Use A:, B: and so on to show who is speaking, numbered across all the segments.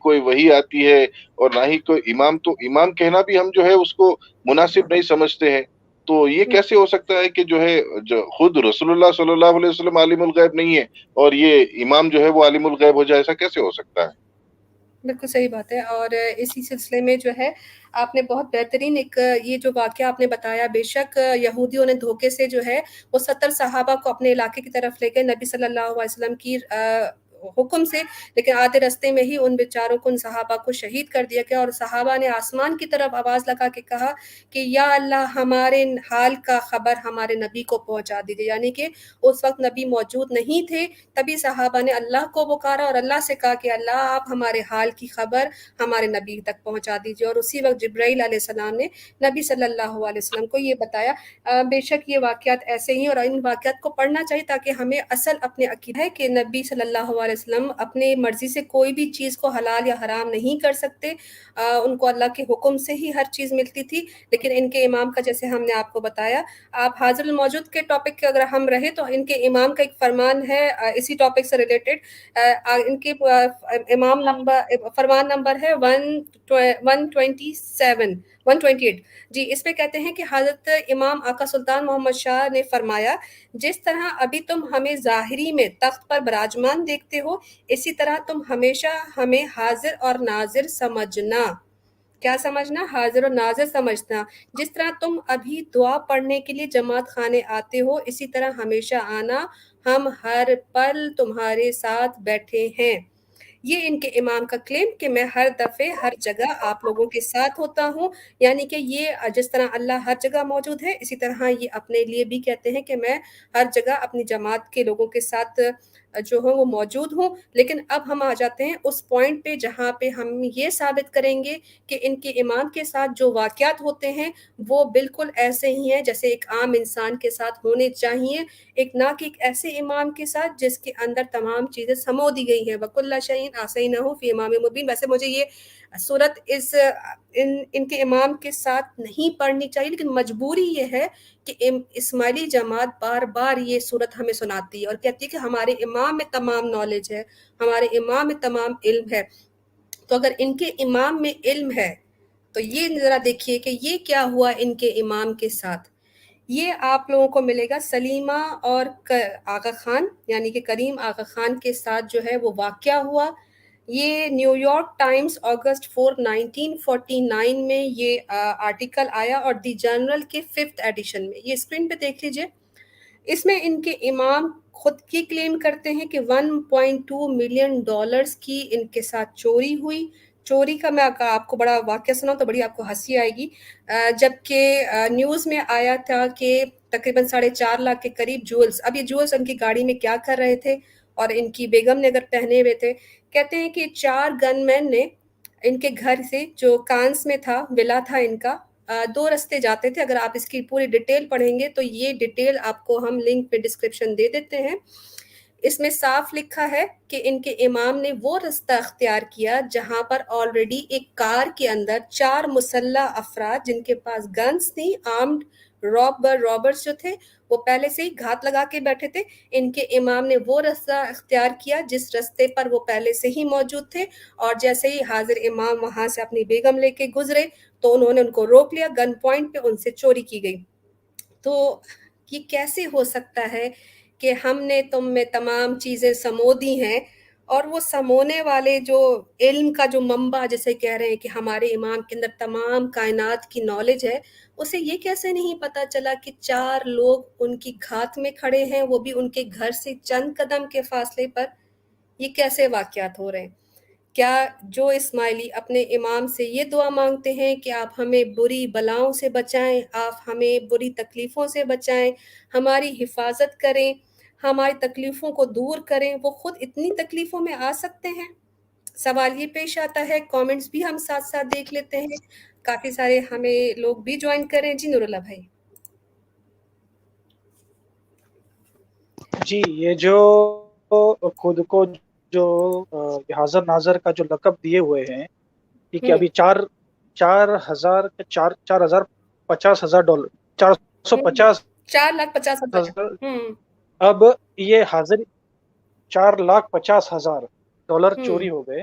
A: کوئی وحی آتی ہے اور نہ ہی کوئی امام. تو امام کہنا بھی ہم جو ہے اس کو مناسب نہیں سمجھتے ہیں. تو یہ کیسے ہو سکتا ہے کہ جو ہے جو خود رسول اللہ صلی اللہ علیہ وسلم عالم الغیب نہیں ہے اور یہ امام جو ہے وہ عالم الغیب ہو جائے؟ ایسا کیسے ہو سکتا ہے؟
B: بالکل صحیح بات ہے. اور اسی سلسلے میں جو ہے آپ نے بہت بہترین ایک یہ جو واقعہ آپ نے بتایا، بے شک یہودیوں نے دھوکے سے جو ہے وہ 70 صحابہ کو اپنے علاقے کی طرف لے گئے نبی صلی اللہ علیہ وسلم کی حکم سے، لیکن آدھے رستے میں ہی ان بیچاروں کو، ان صحابہ کو شہید کر دیا گیا. اور صحابہ نے آسمان کی طرف آواز لگا کے کہا کہ یا اللہ ہمارے حال کا خبر ہمارے نبی کو پہنچا دیجیے. یعنی کہ اس وقت نبی موجود نہیں تھے، تبھی صحابہ نے اللہ کو پکارا اور اللہ سے کہا کہ اللہ آپ ہمارے حال کی خبر ہمارے نبی تک پہنچا دیجیے. اور اسی وقت جبرائیل علیہ السلام نے نبی صلی اللہ علیہ وسلم کو یہ بتایا. بے شک یہ واقعات ایسے ہی، اور ان واقعات کو پڑھنا چاہیے تاکہ ہمیں اصل اپنے عقیدہ ہے کہ نبی صلی اللہ علیہ وسلم اپنے مرضی سے کوئی بھی چیز کو حلال یا حرام نہیں کر سکتے. ان کو اللہ کے حکم سے ہی ہر چیز ملتی تھی. لیکن ان کے امام کا جیسے ہم نے آپ کو بتایا، آپ حاضر الموجود کے ٹاپک کے اگر ہم رہے تو ان کے امام کا ایک فرمان ہے اسی ٹاپک سے ریلیٹڈ. ان کے امام نمبر فرمان نمبر ہے 128 جی. اس میں کہتے ہیں کہ حضرت امام آقا سلطان محمد شاہ نے فرمایا، جس طرح ابھی تم ہمیں ظاہری میں تخت پر براجمان دیکھتے ہو، اسی طرح تم ہمیشہ ہمیں حاضر اور ناظر سمجھنا. کیا سمجھنا؟ حاضر و ناظر سمجھنا. جس طرح تم ابھی دعا پڑھنے کے لیے جماعت خانے آتے ہو، اسی طرح ہمیشہ آنا، ہم ہر پل تمہارے ساتھ بیٹھے ہیں. یہ ان کے امام کا کلیم کہ میں ہر دفعے ہر جگہ آپ لوگوں کے ساتھ ہوتا ہوں. یعنی کہ یہ جس طرح اللہ ہر جگہ موجود ہے، اسی طرح یہ اپنے لیے بھی کہتے ہیں کہ میں ہر جگہ اپنی جماعت کے لوگوں کے ساتھ جو ہوں وہ موجود ہوں. لیکن اب ہم آ جاتے ہیں اس پوائنٹ پہ جہاں پہ ہم یہ ثابت کریں گے کہ ان کے امام کے ساتھ جو واقعات ہوتے ہیں وہ بالکل ایسے ہی ہیں جیسے ایک عام انسان کے ساتھ ہونے چاہیے، ایک نہ کہ ایک ایسے امام کے ساتھ جس کے اندر تمام چیزیں سمو دی گئی ہیں. وَكُلَّ شَيْءٍ آتَيْنَاهُ فِي إِمَامٍ مُبِينٍ. ویسے مجھے یہ صورت ان کے امام کے ساتھ نہیں پڑھنی چاہیے، لیکن مجبوری یہ ہے کہ اسماعیلی جماعت بار بار یہ صورت ہمیں سناتی ہے اور کہتی ہے کہ ہمارے امام میں تمام نالج ہے، ہمارے امام میں تمام علم ہے. تو اگر ان کے امام میں علم ہے تو یہ ذرا دیکھیے کہ یہ کیا ہوا ان کے امام کے ساتھ. یہ آپ لوگوں کو ملے گا سلیمہ اور آغا خان، یعنی کہ کریم آغا خان کے ساتھ جو ہے وہ واقعہ ہوا. یہ نیو یارک ٹائمز اگست 4 1949 میں یہ آرٹیکل آیا اور دی جرنل کے 5th ایڈیشن میں. یہ اسکرین پہ دیکھ لیجئے. اس میں ان کے امام خود کی کلیم کرتے ہیں کہ 1.2 ملین ڈالرز کی ان کے ساتھ چوری ہوئی. چوری کا میں آپ کو بڑا واقعہ سناؤں تو بڑی آپ کو ہنسی آئے گی. جبکہ نیوز میں آیا تھا کہ تقریباً 4.5 لاکھ کے قریب جولز. اب یہ جولز ان کی گاڑی میں کیا کر رہے تھے اور ان کی بیگم نے اگر پہنے ہوئے تھے. کہتے ہیں کہ 4 گن مین نے ان کے گھر سے جو کانس میں تھا، ولا تھا ان کا، 2 رستے جاتے تھے. اگر آپ اس کی پوری ڈیٹیل پڑھیں گے تو یہ ڈیٹیل آپ کو ہم لنک پہ ڈسکرپشن دے دیتے ہیں. اس میں صاف لکھا ہے کہ ان کے امام نے وہ رستہ اختیار کیا جہاں پر آلریڈی ایک کار کے اندر 4 مسلح افراد جن کے پاس گنز تھی، آرمڈ رابرز جو تھے وہ پہلے سے ہی گھات لگا کے بیٹھے تھے. ان کے امام نے وہ رستہ اختیار کیا جس رستے پر وہ پہلے سے ہی موجود تھے، اور جیسے ہی حاضر امام وہاں سے اپنی بیگم لے کے گزرے تو انہوں نے ان کو روک لیا، گن پوائنٹ پہ ان سے چوری کی گئی. تو یہ کیسے ہو سکتا ہے کہ ہم نے تم میں تمام چیزیں سمو دی ہیں، اور وہ سمونے والے جو علم کا جو منبع جسے کہہ رہے ہیں کہ ہمارے امام کے اندر تمام کائنات کی نالج ہے، اسے یہ کیسے نہیں پتا چلا کہ 4 لوگ ان کی گھات میں کھڑے ہیں، وہ بھی ان کے گھر سے چند قدم کے فاصلے پر. یہ کیسے واقعات ہو رہے ہیں؟ کیا جو اسماعیلی اپنے امام سے یہ دعا مانگتے ہیں کہ آپ ہمیں بری بلاؤں سے بچائیں، آپ ہمیں بری تکلیفوں سے بچائیں، ہماری حفاظت کریں، ہماری تکلیفوں کو دور کریں، وہ خود اتنی تکلیفوں میں آ سکتے ہیں؟ سوال یہ پیش آتا ہے. کامنٹس بھی ہم ساتھ ساتھ دیکھ لیتے ہیں، کافی سارے ہمیں لوگ بھی جوائن کریں. جی نور اللہ بھائی.
C: جی یہ جو خود کو جو حاضر ناظر کا جو لقب دیے ہوئے ہیں، ٹھیک ہے، ابھی 4,50,000 ڈالر 450
B: 4,50,000.
C: اب یہ حاضر 4,50,000 ڈالر چوری ہو گئے.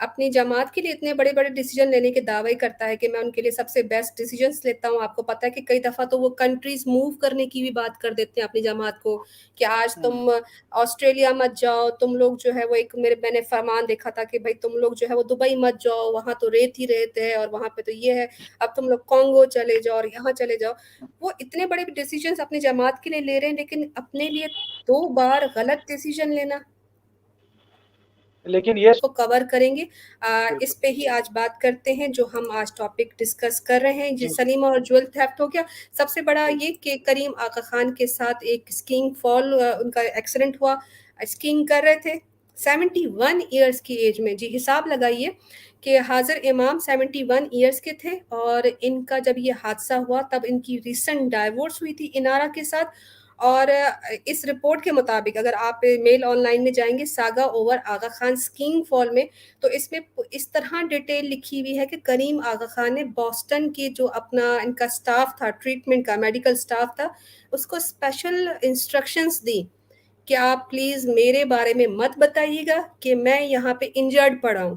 B: اپنی جماعت کے لیے اتنے بڑے بڑے ڈیسیجن لینے کے دعوے کرتا ہے کہ میں ان کے لیے سب سے بیسٹ ڈیسیجنس لیتا ہوں. آپ کو پتہ ہے کہ کئی دفعہ تو وہ کنٹریز موو کرنے کی بھی بات کر دیتے ہیں اپنی جماعت کو کہ آج تم آسٹریلیا مت جاؤ, تم لوگ جو ہے وہ ایک میں نے فرمان دیکھا تھا کہ بھائی تم لوگ جو ہے وہ دبئی مت جاؤ, وہاں تو ریت ہی ریت ہے اور وہاں پہ تو یہ ہے, اب تم لوگ کانگو چلے جاؤ اور یہاں چلے جاؤ. وہ اتنے بڑے ڈیسیجنس اپنی جماعت کے لیے لے رہے ہیں, لیکن اپنے لیے 2 بار غلط ڈیسیجن لینا.
C: لیکن یہ
B: کو کور کریں گے, اس پہ ہی آج بات کرتے ہیں جو ہم آج ٹاپک ڈسکس کر رہے ہیں. جی سلیمہ اور جویل تھیفٹ ہو گیا. سب سے بڑا یہ کہ کریم آقا خان کے ساتھ ایک اسکینگ فال ان کا ایکسیڈنٹ ہوا, اسکینگ کر رہے تھے 71 ایئرس کی ایج میں. جی حساب لگائیے کہ حاضر امام 71 ایئرس کے تھے اور ان کا جب یہ حادثہ ہوا تب ان کی ریسنٹ ڈائیورس ہوئی تھی انارا کے ساتھ. اور اس رپورٹ کے مطابق اگر آپ میل آن لائن میں جائیں گے ساگا اوور آغا خان اسکینگ فال میں, تو اس میں اس طرح ڈیٹیل لکھی ہوئی ہے کہ کریم آغا خان نے بوسٹن کی جو اپنا ان کا سٹاف تھا, ٹریٹمنٹ کا میڈیکل سٹاف تھا, اس کو اسپیشل انسٹرکشنز دی کہ آپ پلیز میرے بارے میں مت بتائیے گا کہ میں یہاں پہ انجرڈ پڑا ہوں.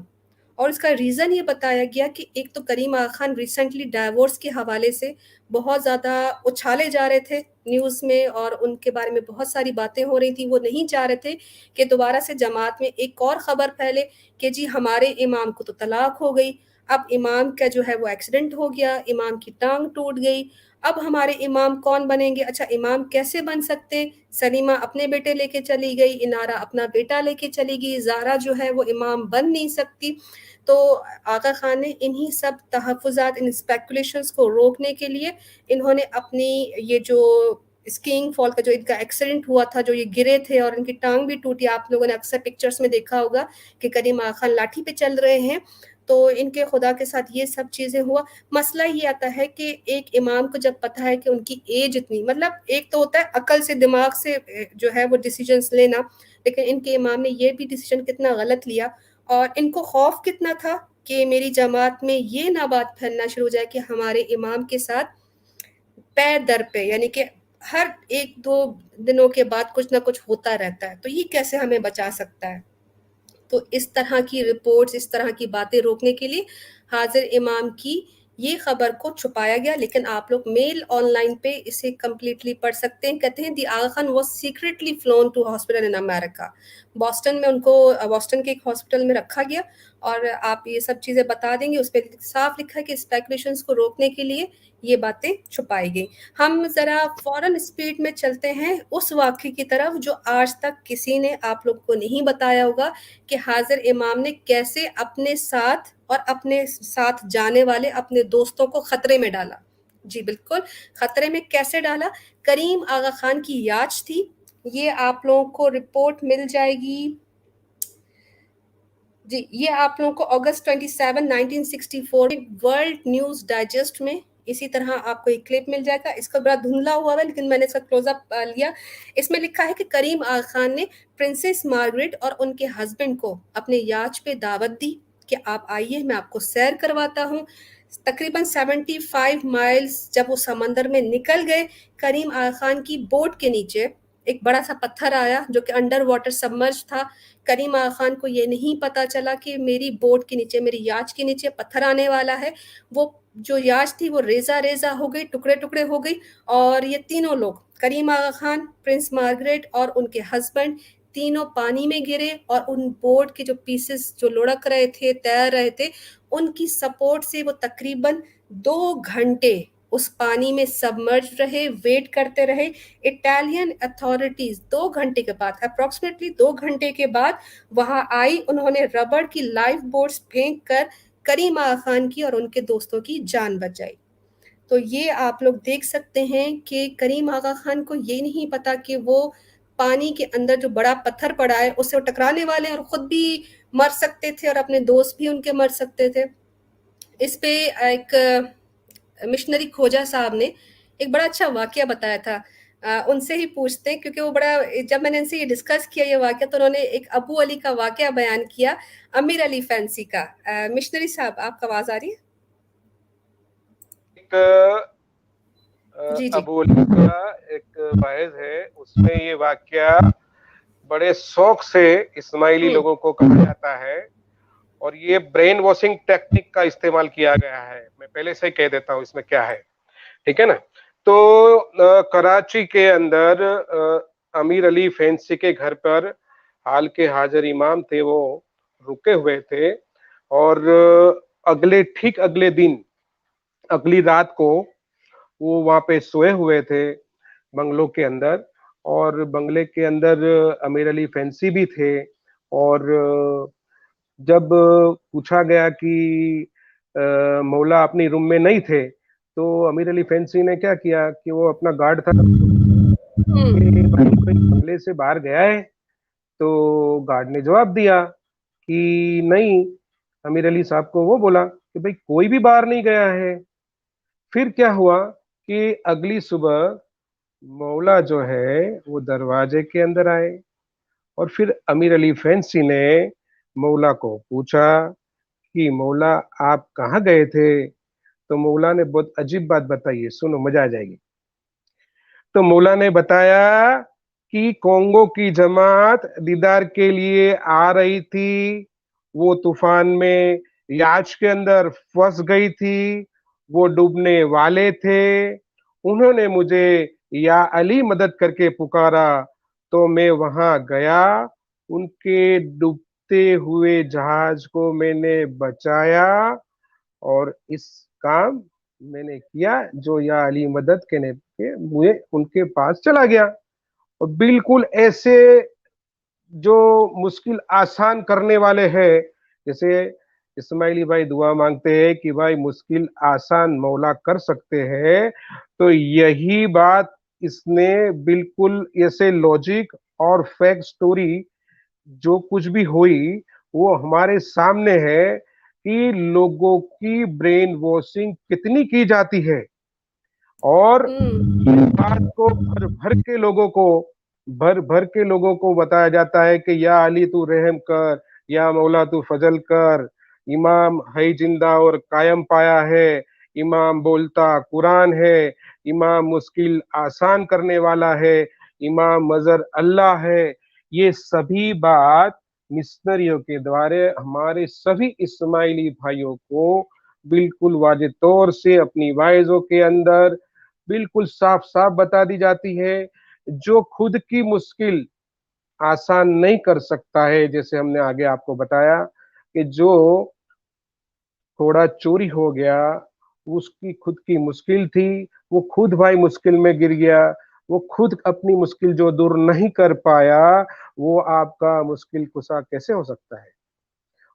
B: اور اس کا ریزن یہ بتایا گیا کہ ایک تو کریم آغا خان ریسنٹلی ڈائیورس کے حوالے سے بہت زیادہ اچھالے جا رہے تھے نیوز میں, اور ان کے بارے میں بہت ساری باتیں ہو رہی تھی. وہ نہیں چاہ رہے تھے کہ دوبارہ سے جماعت میں ایک اور خبر پھیلے کہ جی ہمارے امام کو تو طلاق ہو گئی, اب امام کا جو ہے وہ ایکسیڈنٹ ہو گیا, امام کی ٹانگ ٹوٹ گئی, اب ہمارے امام کون بنیں گے. اچھا امام کیسے بن سکتے؟ سلیمہ اپنے بیٹے لے کے چلی گئی, انارا اپنا بیٹا لے کے چلی گئی, زہرا جو ہے وہ امام بن نہیں سکتی. تو آقا خان نے انہی سب تحفظات, ان اسپیکولیشنز کو روکنے کے لیے انہوں نے اپنی یہ جو اسکینگ فال کا جو ان کا ایکسیڈنٹ ہوا تھا, جو یہ گرے تھے اور ان کی ٹانگ بھی ٹوٹی, آپ لوگوں نے اکثر پکچرز میں دیکھا ہوگا کہ کریم آقا خان لاٹھی پہ چل رہے ہیں, تو ان کے خدا کے ساتھ یہ سب چیزیں ہوا. مسئلہ یہ آتا ہے کہ ایک امام کو جب پتہ ہے کہ ان کی ایج اتنی, مطلب ایک تو ہوتا ہے عقل سے دماغ سے جو ہے وہ ڈیسیجنز لینا, لیکن ان کے امام نے یہ بھی ڈیسیجن کتنا غلط لیا, اور ان کو خوف کتنا تھا کہ میری جماعت میں یہ نہ بات پھیلنا شروع ہو جائے کہ ہمارے امام کے ساتھ پیر در پہ, یعنی کہ ہر 1-2 دنوں کے بعد کچھ نہ کچھ ہوتا رہتا ہے, تو یہ کیسے ہمیں بچا سکتا ہے. تو اس طرح کی رپورٹس, اس طرح کی باتیں روکنے کے لیے حاضر امام کی یہ خبر کو چھپایا گیا. لیکن آپ لوگ میل آن لائن پہ اسے کمپلیٹلی پڑھ سکتے ہیں. کہتے ہیں the Aga Khan was secretly flown to hospital in America. Boston میں ان کو بوسٹن کے ایک ہاسپٹل میں رکھا گیا, اور آپ یہ سب چیزیں بتا دیں گے. اس پہ صاف لکھا ہے کہ اسپیکولیشنز کو روکنے کے لیے یہ باتیں چھپائی گئی. ہم ذرا فوراً اسپیڈ میں چلتے ہیں اس واقعے کی طرف جو آج تک کسی نے آپ لوگ کو نہیں بتایا ہوگا کہ حاضر امام نے کیسے اپنے ساتھ اور اپنے ساتھ جانے والے اپنے دوستوں کو خطرے میں ڈالا. جی بالکل, خطرے میں کیسے ڈالا. کریم آغا خان کی یاچ تھی, یہ آپ لوگوں کو رپورٹ مل جائے گی. جی یہ آپ لوگوں کو اگست 27 1964 ورلڈ نیوز ڈائجسٹ میں اسی طرح آپ کو ایک کلپ مل جائے گا. اس کا بڑا دھندلا ہوا ہے لیکن میں نے اس کا کلوز اپ لیا. اس میں لکھا ہے کہ کریم آغا خان نے پرنسس مارگریٹ اور ان کے ہسبینڈ کو اپنے یاچ پہ دعوت دی کہ آپ آئیے, میں آپ کو سیر کرواتا ہوں. تقریباً 75 مائلز جب وہ سمندر میں نکل گئے, کریم آغا خان کی بوٹ کے نیچے ایک بڑا سا پتھر آیا جو کہ انڈر واٹر سبمرج تھا. کریم آغا خان کو یہ نہیں پتا چلا کہ میری بوٹ کے نیچے, میری یاچ کے نیچے پتھر آنے والا ہے. وہ جو یاچ تھی وہ ریزہ ریزہ ہو گئی, ٹکڑے ٹکڑے ہو گئی, اور یہ تینوں لوگ کریم آغا خان, پرنس مارگریٹ اور ان کے ہسبینڈ تینوں پانی میں گرے, اور ان بوٹ کے جو پیسز جو لڑک رہے تھے, تیر رہے تھے, ان کی سپورٹ سے وہ تقریباً 2 گھنٹے اس پانی میں سبمرج رہے, ویٹ کرتے رہے. اٹالین اتھارٹیز 2 گھنٹے کے بعد, اپروکسیمیٹلی 2 گھنٹے کے بعد وہاں آئی. انہوں نے ربڑ کی لائف بوٹس پھینک کر کریم آغا خان کی اور ان کے دوستوں کی جان بچائی. تو یہ آپ لوگ دیکھ سکتے ہیں کہ کریم آغا خان کو یہ نہیں پتا کہ وہ پانی کے اندر جو بڑا پتھر پڑا ہے اس سے وہ ٹکرانے والے ہیں, اور خود بھی مر سکتے تھے اور اپنے دوست بھی ان کے مر سکتے تھے. اس پہ ایک مشنری کھوجا صاحب نے ایک بڑا اچھا واقعہ بتایا تھا. ان سے ہی پوچھتے ہیں کیونکہ وہ بڑا, جب میں نے ان سے یہ ڈسکس کیا یہ واقعہ تو انہوں نے ایک ابو علی کا واقعہ بیان کیا, امیر علی فینسی کا. مشنری صاحب آپ کا آواز آ رہی ہے؟
D: ایک ابو علی کا ایک واعظ ہے, اس میں یہ واقعہ بڑے شوق سے اسماعیلی لوگوں کو کہا جاتا ہے, اور یہ برین واشنگ ٹیکنیک کا استعمال کیا گیا ہے. میں پہلے سے ہی کہہ دیتا ہوں اس میں کیا ہے, ٹھیک ہے نا. تو کراچی کے اندر امیر علی فینسی کے گھر پر حال کے حاضر امام تھے, وہ رکے ہوئے تھے, اور ٹھیک اگلے دن اگلی رات کو وہ وہاں پہ سوئے ہوئے تھے بنگلوں کے اندر, اور بنگلے کے اندر امیر علی فینسی بھی تھے. اور جب پوچھا گیا کہ مولا اپنی روم میں نہیں تھے, تو امیر علی فینسی نے کیا کیا کہ وہ اپنا گارڈ تھا بنگلے سے باہر گیا ہے. تو گارڈ نے جواب دیا کہ نہیں, امیر علی صاحب کو وہ بولا کہ بھئی کوئی بھی باہر نہیں گیا ہے. پھر کیا ہوا کہ اگلی صبح مولا جو ہے وہ دروازے کے اندر آئے, اور پھر امیر علی فینسی نے مولا کو پوچھا کہ مولا آپ کہاں گئے تھے؟ تو مولا نے بہت عجیب بات بتائی ہے, سنو مزہ آ جائے گی. تو مولا نے بتایا کہ کونگو کی جماعت دیدار کے لیے آ رہی تھی, وہ طوفان میں یاچ کے اندر پھنس گئی تھی, وہ ڈوبنے والے تھے, انہوں نے مجھے یا علی مدد کر کے پکارا, تو میں وہاں گیا, ان کے ڈوبتے ہوئے جہاز کو میں نے بچایا, اور اس کام میں نے کیا جو یا علی مدد کہنے کے میں ان کے پاس چلا گیا. اور بالکل ایسے جو مشکل آسان کرنے والے ہیں, جیسے اسماعیلی بھائی دعا مانگتے ہیں کہ بھائی مشکل آسان مولا کر سکتے ہیں, تو یہی بات اس نے بالکل ایسے لاجک اور فیکٹ سٹوری جو کچھ بھی ہوئی وہ ہمارے سامنے ہے کہ لوگوں کی برین واشنگ کتنی کی جاتی ہے, اور بات کو بھر بھر کے لوگوں کو بتایا جاتا ہے کہ یا علی تو رحم کر, یا مولا تو فضل کر, امام ہے زندہ اور قائم پایا ہے, امام بولتا قرآن ہے, امام مشکل آسان کرنے والا ہے, امام مظہر اللہ ہے. یہ سبھی بات مشنریوں کے دوارے ہمارے سبھی اسماعیلی بھائیوں کو بالکل واضح طور سے اپنی وائزوں کے اندر بالکل صاف صاف بتا دی جاتی ہے. جو خود کی مشکل آسان نہیں کر سکتا ہے, جیسے ہم نے آگے آپ کو بتایا کہ جو تھوڑا چوری ہو گیا اس کی خود کی مشکل تھی, وہ خود بھائی مشکل میں گر گیا, وہ خود اپنی مشکل جو دور نہیں کر پایا, وہ آپ کا مشکل کشا کیسے ہو سکتا ہے.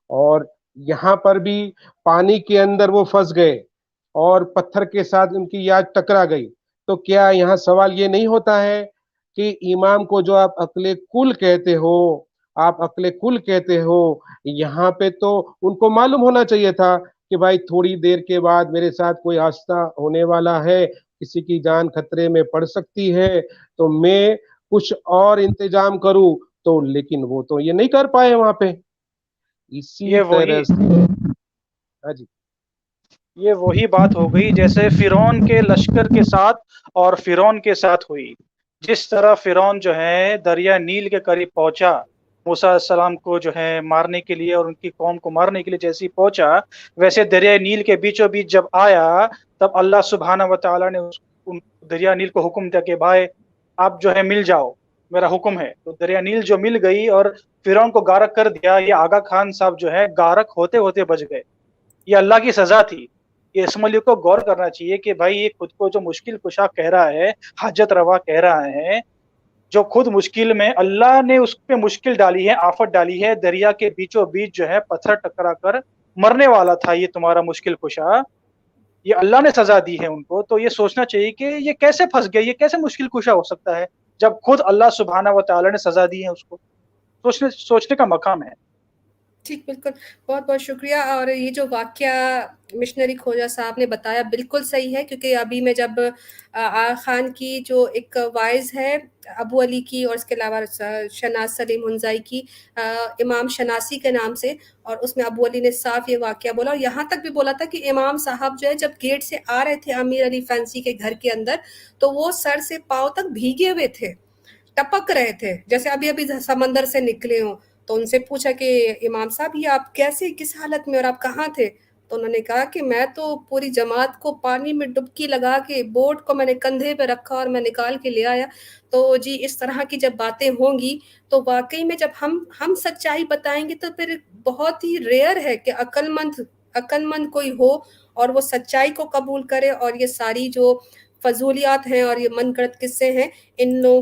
D: اور یہاں پر بھی پانی کے اندر وہ پھنس گئے اور پتھر کے ساتھ ان کی یاد ٹکرا گئی, تو کیا یہاں سوال یہ نہیں ہوتا ہے کہ امام کو جو آپ عقل کل کہتے ہو, یہاں پہ تو ان کو معلوم ہونا چاہیے تھا کہ بھائی تھوڑی دیر کے بعد میرے ساتھ کوئی حادثہ ہونے والا ہے, کسی کی جان خطرے میں پڑ سکتی ہے, تو میں کچھ اور انتظام کروں, تو لیکن وہ تو یہ نہیں کر پائے وہاں پہ. اسی طرح سے
C: یہ وہی بات ہو گئی جیسے فرعون کے لشکر کے ساتھ اور فرعون کے ساتھ ہوئی. جس طرح فرعون جو ہے دریا نیل کے قریب پہنچا موسیٰ علیہ السلام کو جو ہے مارنے کے لیے اور ان کی قوم کو مارنے کے لیے جیسے پہنچا, ویسے دریا نیل کے بیچوں بیچ جب آیا تب اللہ سبحانہ و تعالیٰ نے دریا نیل کو حکم دیا کہ بھائی آپ جو ہے مل جاؤ, میرا حکم ہے. تو دریا نیل جو مل گئی اور فرعون کو غارق کر دیا. یہ آغا خان صاحب جو ہے غارق ہوتے ہوتے بچ گئے, یہ اللہ کی سزا تھی. یہ اسماعیلیوں کو غور کرنا چاہیے کہ بھائی یہ خود کو جو مشکل کشا کہہ رہا ہے, حاجت روا کہہ رہا ہے, جو خود مشکل میں اللہ نے اس پہ مشکل ڈالی ہے, آفت ڈالی ہے, دریا کے بیچوں بیچ جو ہے پتھر ٹکرا کر مرنے والا تھا یہ تمہارا مشکل کشا, یہ اللہ نے سزا دی ہے ان کو. تو یہ سوچنا چاہیے کہ یہ کیسے پھنس گیا, یہ کیسے مشکل کشا ہو سکتا ہے جب خود اللہ سبحانہ و تعالی نے سزا دی ہے. اس کو سوچنے کا مقام ہے.
B: ٹھیک, بالکل, بہت بہت شکریہ. اور یہ جو واقعہ مشنری کھوجا صاحب نے بتایا بالکل صحیح ہے, کیونکہ ابھی میں جب آغا خان کی جو ایک وائز ہے ابو علی کی, اور اس کے علاوہ شناس سلیم ہنزائی کی امام شناسی کے نام سے, اور اس میں ابو علی نے صاف یہ واقعہ بولا, اور یہاں تک بھی بولا تھا کہ امام صاحب جو ہے جب گیٹ سے آ رہے تھے امیر علی فینسی کے گھر کے اندر, تو وہ سر سے پاؤں تک بھیگے ہوئے تھے, ٹپک رہے تھے جیسے ابھی ابھی سمندر سے نکلے ہوں. تو ان سے پوچھا کہ امام صاحب یہ آپ کیسے, کس حالت میں, اور آپ کہاں تھے؟ تو انہوں نے کہا کہ میں تو پوری جماعت کو پانی میں ڈبکی لگا کے بوٹ کو میں نے کندھے پہ رکھا اور میں نکال کے لے آیا. تو جی اس طرح کی جب باتیں ہوں گی تو واقعی میں جب ہم سچائی بتائیں گے تو پھر بہت ہی ریئر ہے کہ عقل مند کوئی ہو اور وہ سچائی کو قبول کرے, اور یہ ساری جو فضولیات ہیں اور یہ من گھڑت قصے ہیں ان لوگوں